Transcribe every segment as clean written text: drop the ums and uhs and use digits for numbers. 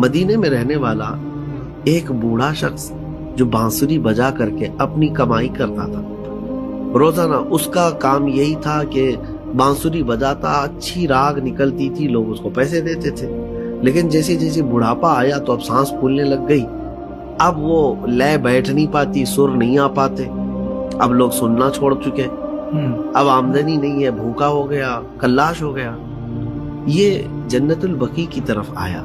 مدینے میں رہنے والا ایک بوڑھا شخص جو بانسری بجا کر کے اپنی کمائی کرتا تھا. روزانہ اس کا کام یہی تھا کہ بانسری بجاتا, اچھی راگ نکلتی تھی, لوگ اس کو پیسے دیتے تھے. لیکن جیسے جیسے بڑھاپا آیا تو اب سانس پھولنے لگ گئی, اب وہ لے بیٹھ نہیں پاتی, سر نہیں آ پاتے, اب لوگ سننا چھوڑ چکے, اب آمدنی نہیں ہے, بھوکا ہو گیا, کلاش ہو گیا. یہ جنت البقیع کی طرف آیا.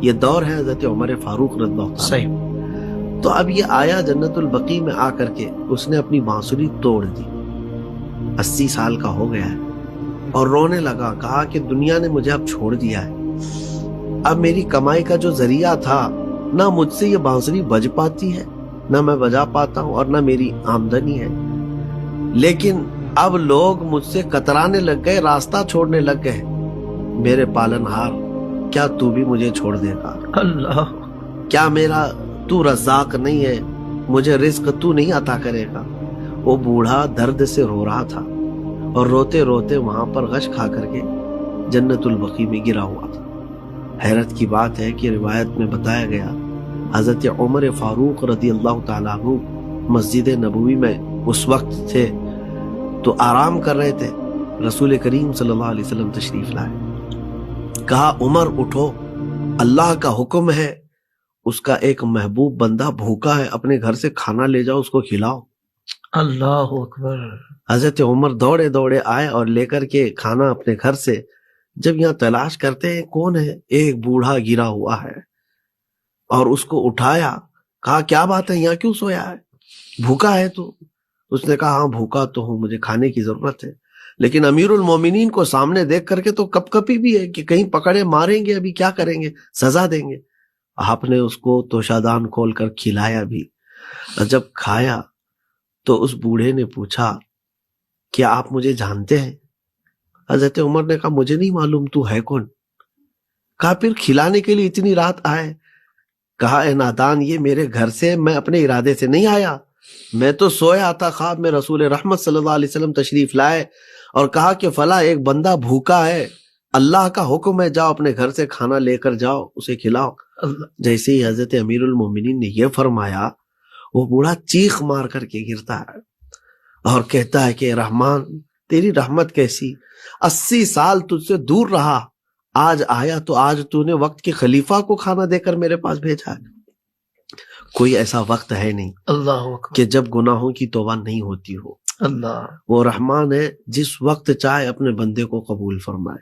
یہ دور ہے حضرت عمر فاروق رضی اللہ عنہ. صحیح. تو اب یہ آیا جنت البقیع میں آ کر کے اس نے اپنی بانسری توڑ دی. 80 سال کا ہو گیا ہے اور رونے لگا. کہا کہ دنیا نے مجھے اب چھوڑ دیا ہے, اب میری کمائی کا جو ذریعہ تھا نہ مجھ سے یہ بانسری بج پاتی ہے, نہ میں بجا پاتا ہوں, اور نہ میری آمدنی ہے. لیکن اب لوگ مجھ سے کترانے لگ گئے, راستہ چھوڑنے لگ گئے. میرے پالنہار, کیا تو بھی مجھے چھوڑ دے گا؟ اللہ, کیا میرا تو رزاق نہیں ہے, مجھے رزق تو نہیں عطا کرے گا؟ وہ بوڑھا درد سے رو رہا تھا اور روتے روتے وہاں پر غش کھا کر کے جنت البقیع میں گرا ہوا تھا. حیرت کی بات ہے کہ روایت میں بتایا گیا حضرت عمر فاروق رضی اللہ تعالیٰ عنہ مسجد نبوی میں اس وقت تھے تو آرام کر رہے تھے. رسول کریم صلی اللہ علیہ وسلم تشریف لائے. کہا عمر اٹھو, اللہ کا حکم ہے, اس کا ایک محبوب بندہ بھوکا ہے, اپنے گھر سے کھانا لے جاؤ, اس کو کھلاؤ. اللہ اکبر. حضرت عمر دوڑے دوڑے آئے اور لے کر کے کھانا اپنے گھر سے. جب یہاں تلاش کرتے ہیں کون ہے, ایک بوڑھا گرا ہوا ہے, اور اس کو اٹھایا. کہا کیا بات ہے, یہاں کیوں سویا ہے, بھوکا ہے تو؟ اس نے کہا ہاں بھوکا تو ہوں, مجھے کھانے کی ضرورت ہے. لیکن امیر المومنین کو سامنے دیکھ کر کے تو کپ کپی بھی ہے کہ کہیں پکڑے ماریں گے, ابھی کیا کریں گے, سزا دیں گے. آپ نے اس کو توشادان کھول کر کھلایا بھی. جب کھایا تو اس بوڑھے نے پوچھا کیا آپ مجھے جانتے ہیں؟ حضرت عمر نے کہا مجھے نہیں معلوم, تو ہے کون؟ کہا پھر کھلانے کے لیے اتنی رات آئے؟ کہا اے نادان, یہ میرے گھر سے میں اپنے ارادے سے نہیں آیا, میں تو سویا تھا, خواب میں رسول رحمت صلی اللہ علیہ وسلم تشریف لائے اور کہا کہ فلاں ایک بندہ بھوکا ہے, اللہ کا حکم ہے, جاؤ اپنے گھر سے کھانا لے کر جاؤ, اسے کھلاؤ. جیسے ہی حضرت امیر المومنین نے یہ فرمایا, وہ بوڑھا چیخ مار کر کے گرتا ہے اور کہتا ہے کہ رحمان تیری رحمت کیسی, 80 سال تجھ سے دور رہا, آج آیا تو آج تو نے وقت کے خلیفہ کو کھانا دے کر میرے پاس بھیجا ہے. کوئی ایسا وقت ہے نہیں اللہ اکبر کہ جب گناہوں کی توبہ نہیں ہوتی ہو. اللہ. وہ رحمان ہے, جس وقت چاہے اپنے بندے کو قبول فرمائے.